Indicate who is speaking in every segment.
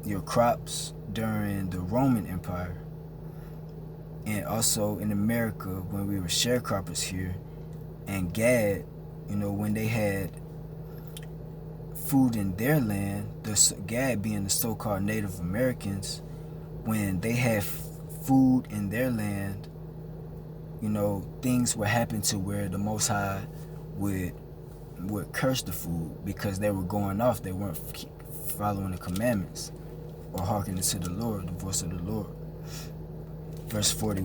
Speaker 1: your crops during the Roman Empire. And also in America when we were sharecroppers here. And Gad, when they had food in their land, Gad being the so-called Native Americans, when they had food in their land, things would happen to where the Most High would curse the food because they were going off. They weren't following the commandments or hearkening to the Lord, the voice of the Lord. Verse 40.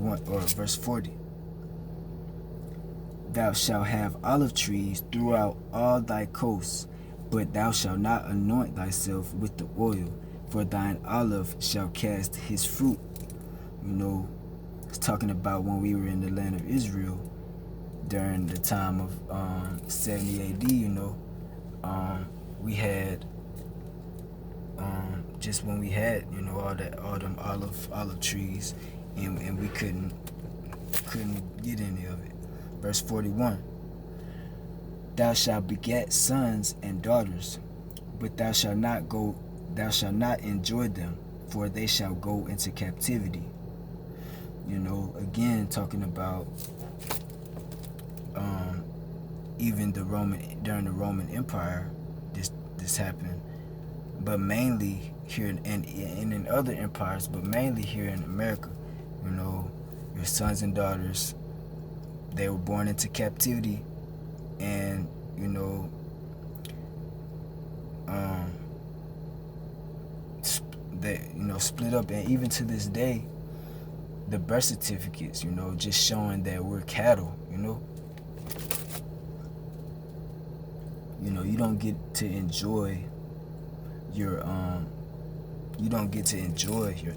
Speaker 1: Thou shalt have olive trees throughout all thy coasts, but thou shalt not anoint thyself with the oil, for thine olive shall cast his fruit. It's talking about when we were in the land of Israel during the time of 70 AD. We had just when we had all them olive trees, and we couldn't get any of it. Verse 41. Thou shalt beget sons and daughters, but thou shalt not enjoy them, for they shall go into captivity. Again talking about even during the Roman Empire, this happened, but mainly here and in other empires, but mainly here in America. Your sons and daughters, they were born into captivity, and they split up. And even to this day, the birth certificates, just showing that we're cattle. You don't get to enjoy your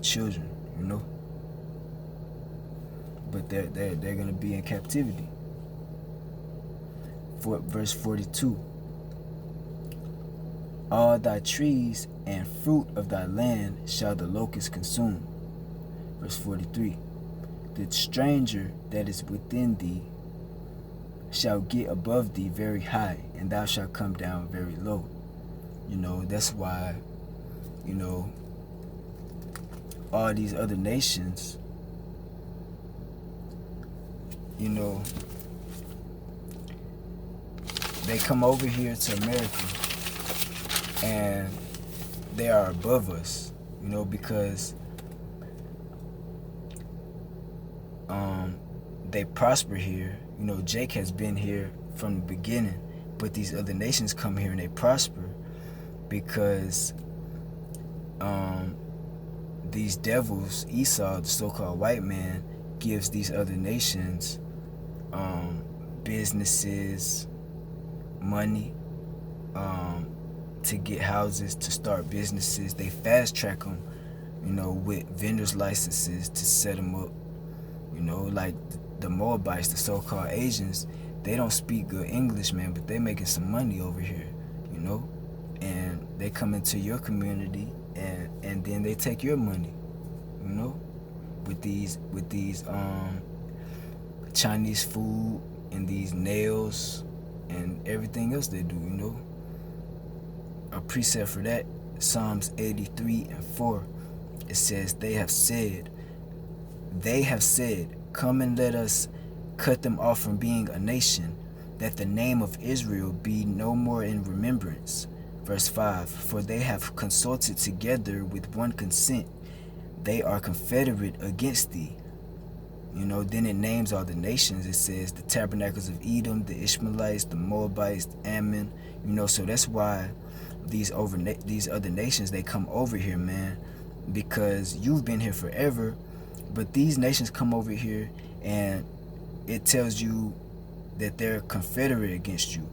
Speaker 1: children, but they're gonna be in captivity. Verse 42. All thy trees and fruit of thy land shall the locust consume. Verse 43. The stranger that is within thee shall get above thee very high, and thou shalt come down very low. That's why, all these other nations, they come over here to America and they are above us, because they prosper here. Jake has been here from the beginning, but these other nations come here and they prosper because these devils, Esau, the so-called white man, gives these other nations businesses, money, to get houses, to start businesses. They fast track them, with vendors licenses to set them up. Like the Moabites, the so-called Asians, they don't speak good English, man, but they making some money over here, and they come into your community and then they take your money, with these Chinese food and these nails and everything else they do. A precept for that, Psalms 83:4, it says, they have said, come and let us cut them off from being a nation, that the name of Israel be no more in remembrance. Verse 5, for they have consulted together with one consent, they are confederate against thee. Then it names all the nations. It says the tabernacles of Edom, the Ishmaelites, the Moabites, Ammon. So that's why these other nations, they come over here, man, because you've been here forever, but these nations come over here and it tells you that they're confederate against you.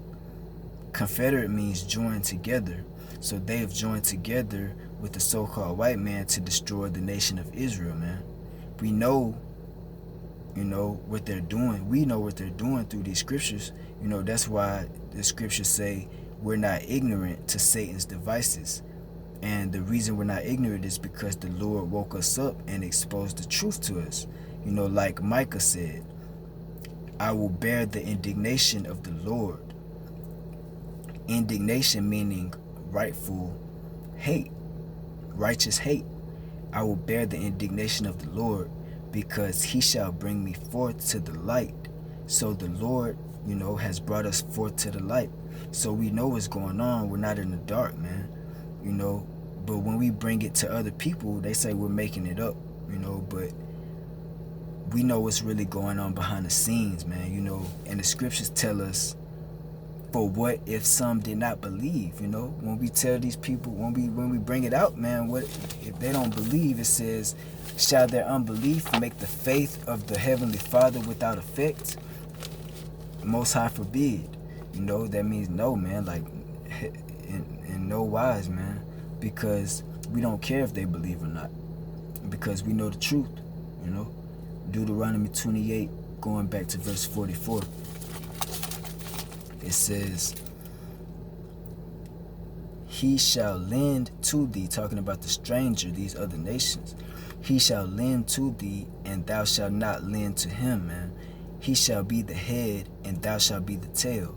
Speaker 1: Confederate means join together. So they have joined together with the so-called white man to destroy the nation of Israel, man. We know, what they're doing. We know what they're doing through these scriptures. That's why the scriptures say we're not ignorant to Satan's devices. And the reason we're not ignorant is because the Lord woke us up and exposed the truth to us. Like Micah said, I will bear the indignation of the Lord. Indignation meaning rightful hate, righteous hate. I will bear the indignation of the Lord, because he shall bring me forth to the light. So the Lord, has brought us forth to the light. So we know what's going on. We're not in the dark, man. But when we bring it to other people, they say we're making it up, but we know what's really going on behind the scenes, man, and the scriptures tell us, for what if some did not believe, when we tell these people, when we bring it out, man, what if they don't believe? It says, shall their unbelief make the faith of the Heavenly Father without effect? Most High forbid. That means no, man, like in no wise, man, because we don't care if they believe or not, because we know the truth. Deuteronomy 28, going back to verse 44, it says, he shall lend to thee, talking about the stranger, these other nations, he shall lend to thee, and thou shalt not lend to him, man. He shall be the head, and thou shalt be the tail.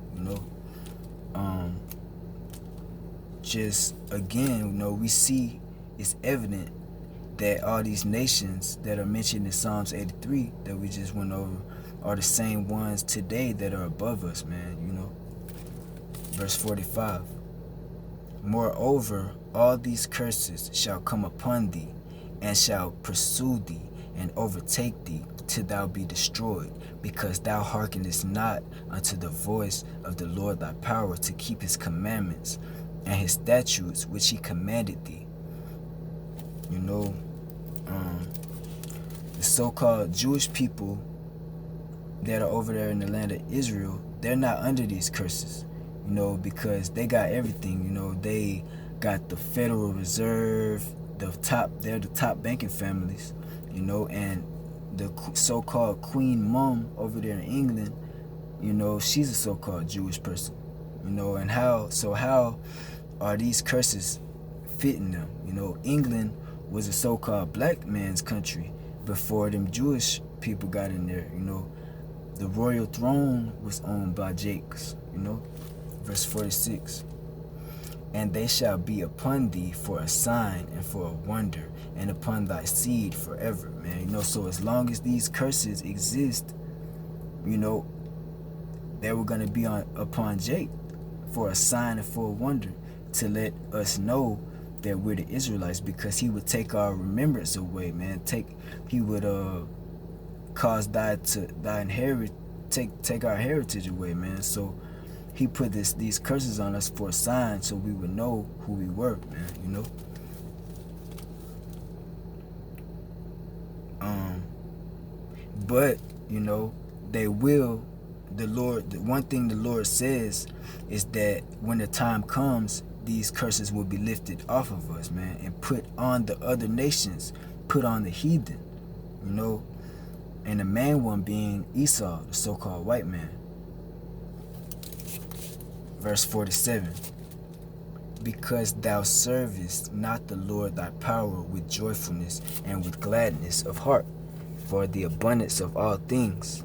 Speaker 1: Just again, we see it's evident that all these nations that are mentioned in Psalms 83 that we just went over are the same ones today that are above us, man. Verse 45. Moreover, all these curses shall come upon thee, and shall pursue thee, and overtake thee, till thou be destroyed, because thou hearkenest not unto the voice of the Lord thy power, to keep his commandments and his statutes which he commanded thee. The so-called Jewish people that are over there in the land of Israel, they're not under these curses, because they got everything. They got the Federal Reserve, they're the top banking families, and the so-called Queen Mum over there in England, she's a so-called Jewish person, and how are these curses fitting them? England was a so-called black man's country before them Jewish people got in there. The royal throne was owned by Jakes. Verse 46. And they shall be upon thee for a sign and for a wonder, and upon thy seed forever, man. So as long as these curses exist, they were going to be upon Jake for a sign and for a wonder, to let us know that we're the Israelites, because he would take our remembrance away, man. He would cause take our heritage away, man. So he put these curses on us for a sign, so we would know who we were, man. But they will. The one thing the Lord says is that when the time comes, these curses will be lifted off of us, man, and put on the other nations, put on the heathen, and the main one being Esau, the so-called white man. Verse 47. Because thou servest not the Lord thy power with joyfulness and with gladness of heart, for the abundance of all things.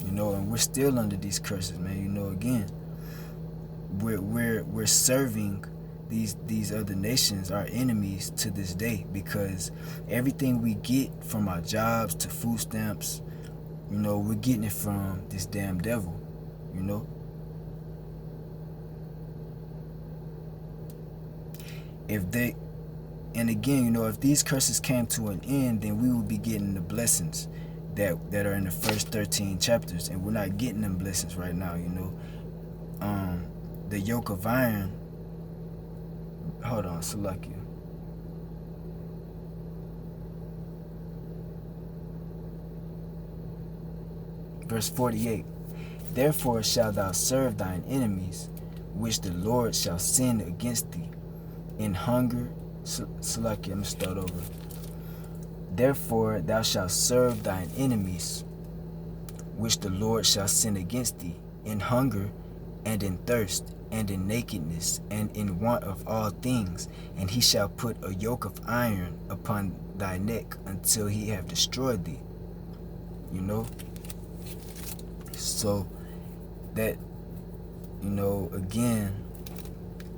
Speaker 1: And we're still under these curses, man. Again, we're serving these other nations, our enemies, to this day, because everything we get from our jobs to food stamps, we're getting it from this damn devil. If these curses came to an end, then we would be getting the blessings that are in the first 13 chapters, and we're not getting them blessings right now. The yoke of iron. Hold on, Salakia. Verse 48. Therefore shalt thou serve thine enemies, which the Lord shall send against thee, in hunger. Salakia, I'm gonna start over. Therefore thou shalt serve thine enemies, which the Lord shall send against thee, in hunger, and in thirst, and in nakedness, and in want of all things, and he shall put a yoke of iron upon thy neck until he have destroyed thee. So that, again,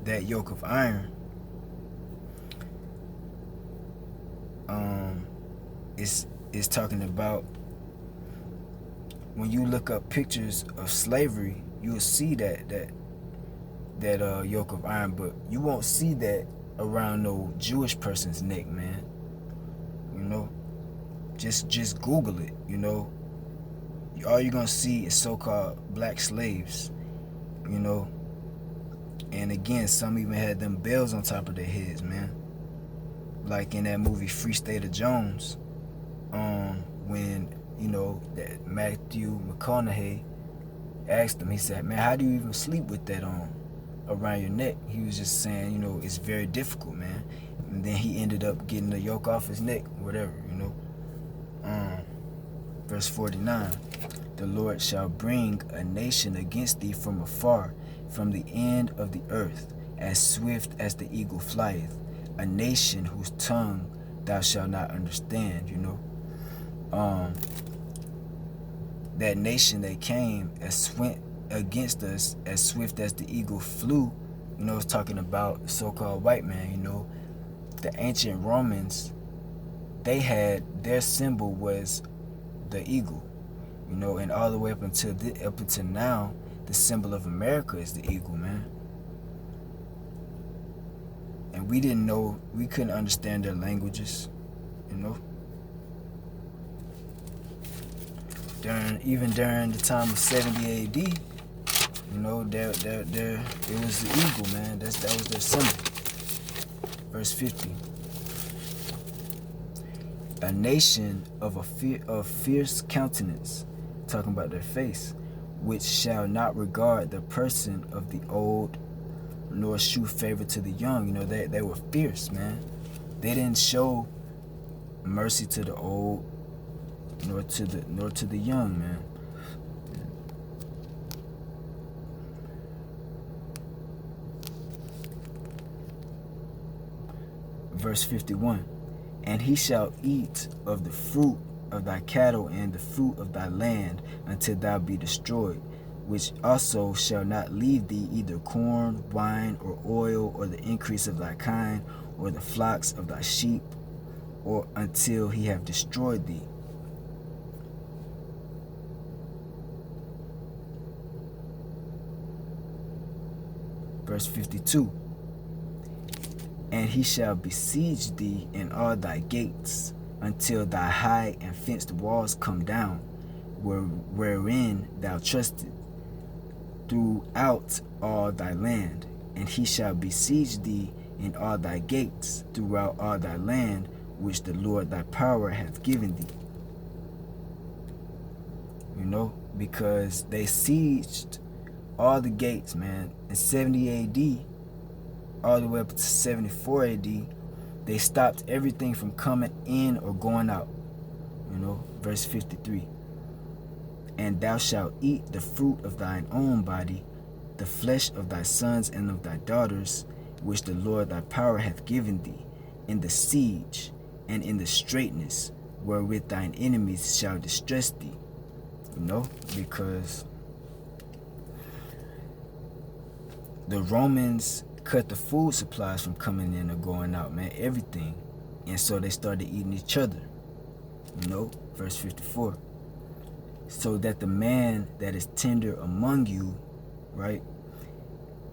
Speaker 1: that yoke of iron, um, it's talking about when you look up pictures of slavery, you'll see that yoke of iron, but you won't see that around no Jewish person's neck, man. You know, just Google it. You know, all you're gonna see is so-called black slaves. You know, and again, some even had them bells on top of their heads, man. Like in that movie Free State of Jones, when that Matthew McConaughey asked him, he said, "Man, how do you even sleep with that on around your neck?" He was just saying, it's very difficult, man. And then he ended up getting the yoke off his neck, whatever, Verse 49, the Lord shall bring a nation against thee from afar, from the end of the earth, as swift as the eagle flieth, a nation whose tongue thou shalt not understand, that nation that came went against us as swift as the eagle flew, it's talking about the so-called white man, the ancient Romans, they had, their symbol was the eagle, and all the way up until now, the symbol of America is the eagle, man. And we didn't know, we couldn't understand their languages, Even during the time of 70 AD, it was the eagle, man. That was their symbol. Verse 50. A nation of fierce countenance, talking about their face, which shall not regard the person of the old, nor shew favor to the young. They were fierce, man. They didn't show mercy to the old, nor to the young, man. Verse 51. And he shall eat of the fruit of thy cattle and the fruit of thy land until thou be destroyed, which also shall not leave thee either corn, wine, or oil, or the increase of thy kind, or the flocks of thy sheep, or until he have destroyed thee. Verse 52. And he shall besiege thee in all thy gates, until thy high and fenced walls come down, wherein thou trusted, throughout all thy land. And he shall besiege thee in all thy gates, throughout all thy land, which the Lord thy power hath given thee. Because they sieged all the gates, man. In 70 AD, all the way up to 74 AD, they stopped everything from coming in or going out. Verse 53. And thou shalt eat the fruit of thine own body, the flesh of thy sons and of thy daughters, which the Lord thy power hath given thee, in the siege and in the straitness, wherewith thine enemies shall distress thee. Because the Romans cut the food supplies from coming in or going out, man, everything. And so they started eating each other. Verse 54. So that the man that is tender among you, right,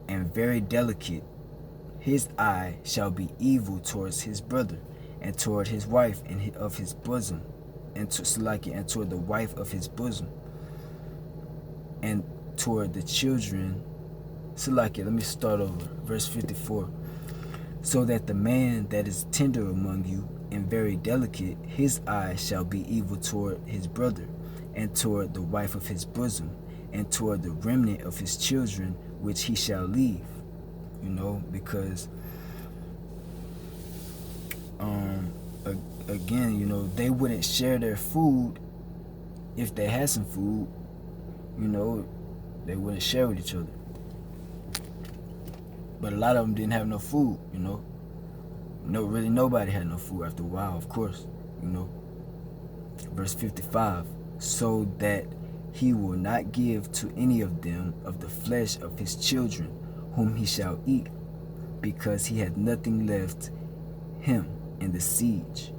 Speaker 1: and very delicate, his eye shall be evil towards his brother, and toward his wife and of his bosom, and toward the wife of his bosom, and toward the children. Let me start over. Verse 54. So that the man that is tender among you and very delicate, his eye shall be evil toward his brother, and toward the wife of his bosom, and toward the remnant of his children, which he shall leave. Because again, they wouldn't share their food. If they had some food, they wouldn't share with each other. But a lot of them didn't have no food, really nobody had no food after a while, of course, Verse 55. So that he will not give to any of them of the flesh of his children, whom he shall eat, because he had nothing left him in the siege.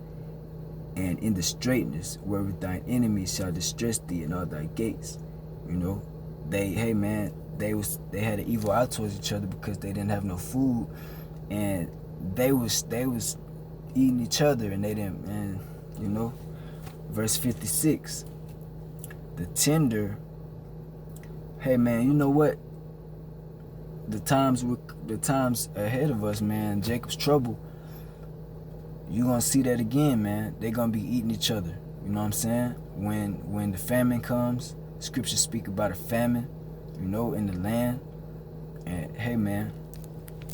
Speaker 1: and in the straightness wherewith thine enemies shall distress thee in all thy gates. You know, hey man, they had an evil eye towards each other because they didn't have no food, and they was eating each other, and they didn't, man, you know. Verse 56, the tender, hey man, you know what? The times ahead of us, man, Jacob's trouble, you gonna see that again, man. They gonna be eating each other. You know what I'm saying? When the famine comes, scriptures speak about a famine, you know, in the land. And hey man,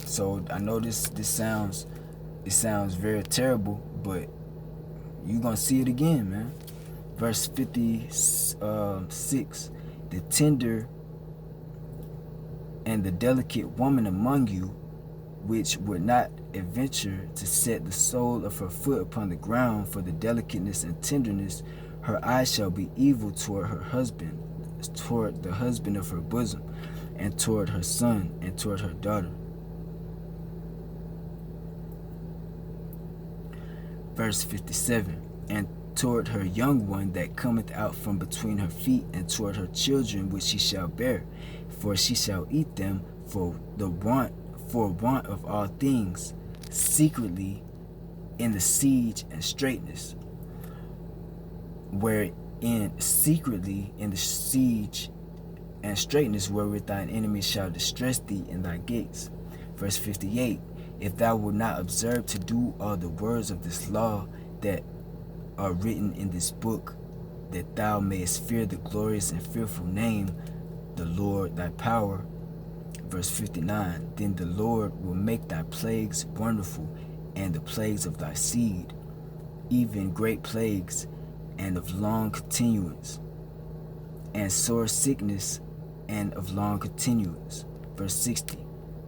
Speaker 1: so I know this sounds very terrible, but you gonna see it again, man. Verse 56, the tender and the delicate woman among you, which would not adventure to set the sole of her foot upon the ground for the delicateness and tenderness, her eye shall be evil toward her husband, toward the husband of her bosom, and toward her son, and toward her daughter. Verse 57, and toward her young one that cometh out from between her feet, and toward her children which she shall bear, for she shall eat them for want of all things, secretly in the siege and straitness, secretly in the siege and straitness wherewith thine enemies shall distress thee in thy gates. Verse 58, if thou wilt not observe to do all the words of this law that are written in this book, that thou mayest fear the glorious and fearful name, the Lord thy power. Verse 59, then the Lord will make thy plagues wonderful, and the plagues of thy seed, even great plagues, and of long continuance, and sore sickness, and of long continuance. Verse 60,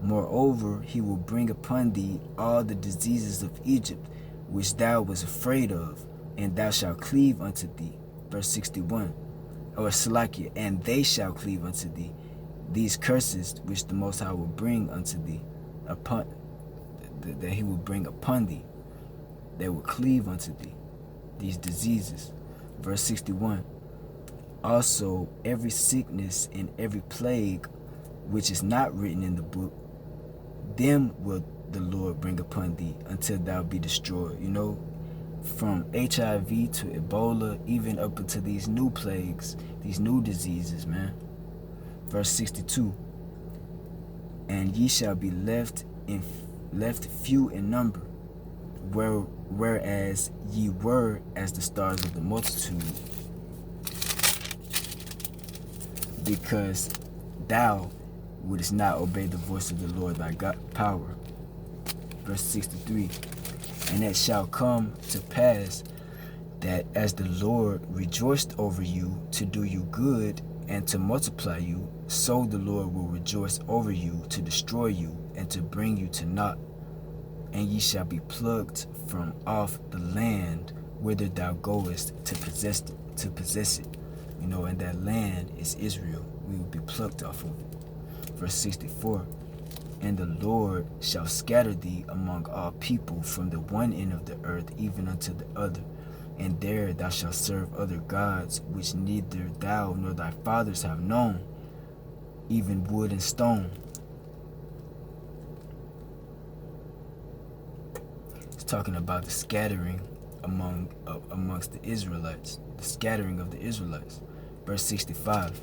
Speaker 1: moreover, he will bring upon thee all the diseases of Egypt, which thou wast afraid of, and thou shalt cleave unto thee. Verse 61, or Salakia, and they shall cleave unto thee. These curses which the Most High will bring unto thee, that he will bring upon thee, they will cleave unto thee, these diseases. Verse 61, also every sickness and every plague which is not written in the book, them will the Lord bring upon thee until thou be destroyed. You know, from HIV to Ebola, even up into these new plagues, these new diseases, man. Verse 62, and ye shall be left few in number, whereas ye were as the stars of the multitude, because thou wouldest not obey the voice of the Lord thy God power. Verse 63, and it shall come to pass that as the Lord rejoiced over you to do you good and to multiply you, so the Lord will rejoice over you to destroy you and to bring you to naught. And ye shall be plucked from off the land whither thou goest to possess it. You know, and that land is Israel. We will be plucked off of it. Verse 64, and the Lord shall scatter thee among all people from the one end of the earth even unto the other. And there thou shalt serve other gods, which neither thou nor thy fathers have known, even wood and stone. It's talking about the scattering amongst the Israelites, the scattering of the Israelites. Verse 65,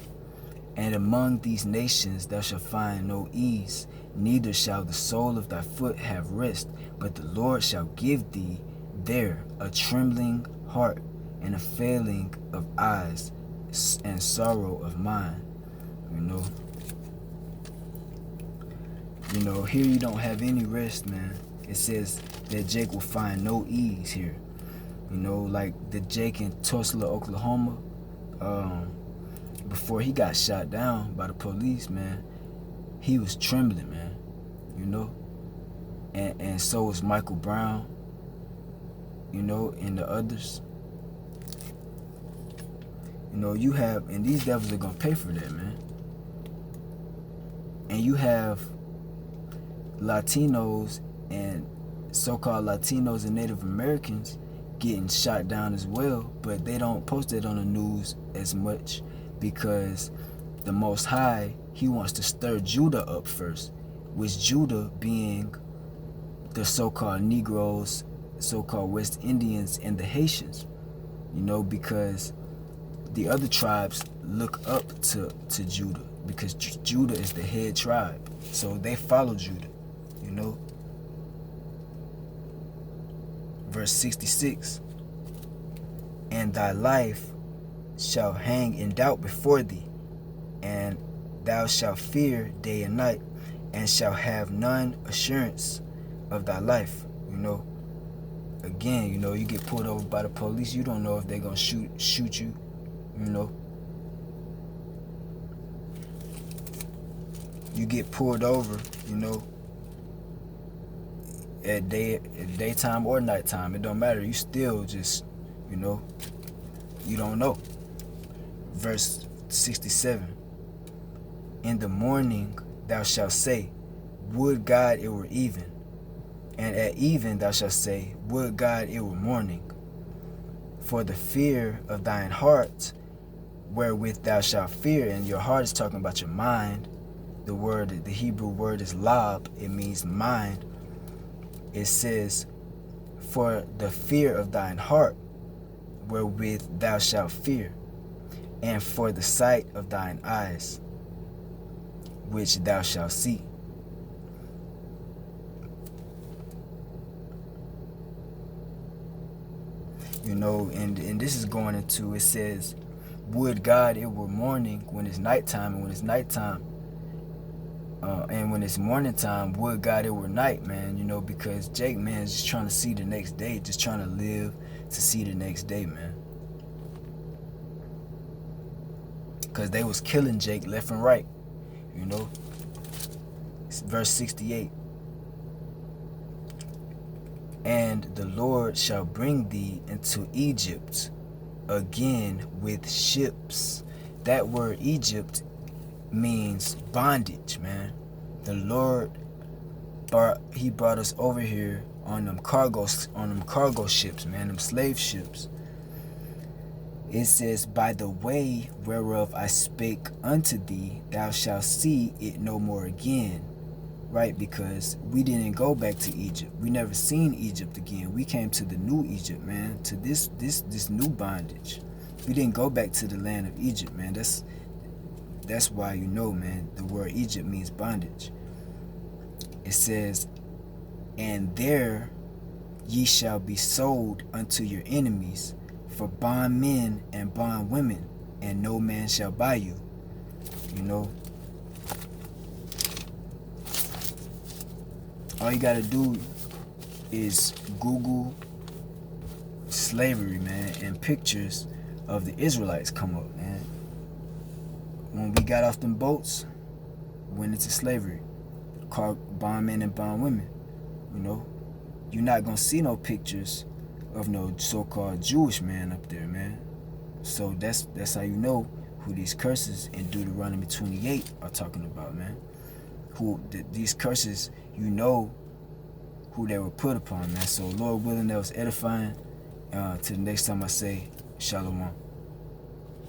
Speaker 1: and among these nations thou shalt find no ease, neither shall the sole of thy foot have rest, but the Lord shall give thee there a trembling heart, and a failing of eyes, and sorrow of mind. You know, here you don't have any rest, man. It says that Jake will find no ease here. You know, like the Jake in Tulsa, Oklahoma, before he got shot down by the police, man, he was trembling, man. You know, and so was Michael Brown. You know, and the others. You know, you have, and these devils are gonna pay for that, man. And you have Latinos and so-called Latinos and Native Americans getting shot down as well, but they don't post it on the news as much because the Most High, he wants to stir Judah up first, which Judah being the so-called Negroes, so-called West Indians, and the Haitians, because the other tribes look up to Judah because Judah is the head tribe. So they follow Judah, Verse 66, and thy life shall hang in doubt before thee, and thou shalt fear day and night, and shalt have none assurance of thy life. Again, you get pulled over by the police, you don't know if they're gonna shoot you, You get pulled over, at daytime or nighttime, it don't matter. You still just, you don't know. Verse 67, in the morning thou shalt say, would God it were even. And at even thou shalt say, would God it were morning. For the fear of thine heart, wherewith thou shalt fear, and your heart is talking about your mind. The Hebrew word is lab, it means mind. It says, for the fear of thine heart, wherewith thou shalt fear, and for the sight of thine eyes, which thou shalt see. And this is going into, it says, would God it were morning when it's nighttime, and when it's nighttime, and when it's morning time, would God it were night, man, because Jake, man, is just trying to see the next day, just trying to live to see the next day, man. Because they was killing Jake left and right, Verse 68, and the Lord shall bring thee into Egypt again with ships. That word Egypt means bondage, man. The Lord he brought us over here on them cargo ships, man, them slave ships. It says, by the way whereof I spake unto thee, thou shalt see it no more again. Right? Because we didn't go back to Egypt. We never seen Egypt again. We came to the new Egypt, man, to this new bondage. We didn't go back to the land of Egypt, man. That's why man, the word Egypt means bondage. It says, and there ye shall be sold unto your enemies for bondmen and bondwomen, and no man shall buy you. All you gotta do is Google slavery, man, and pictures of the Israelites come up, man. When we got off them boats, went into slavery, called bondmen and bondwomen. You're not gonna see no pictures of no so-called Jewish man up there, man. So that's how you know who these curses in Deuteronomy 28 are talking about, man. These curses, who they were put upon, man. So Lord willing, that was edifying. Till the next time I say, Shalom.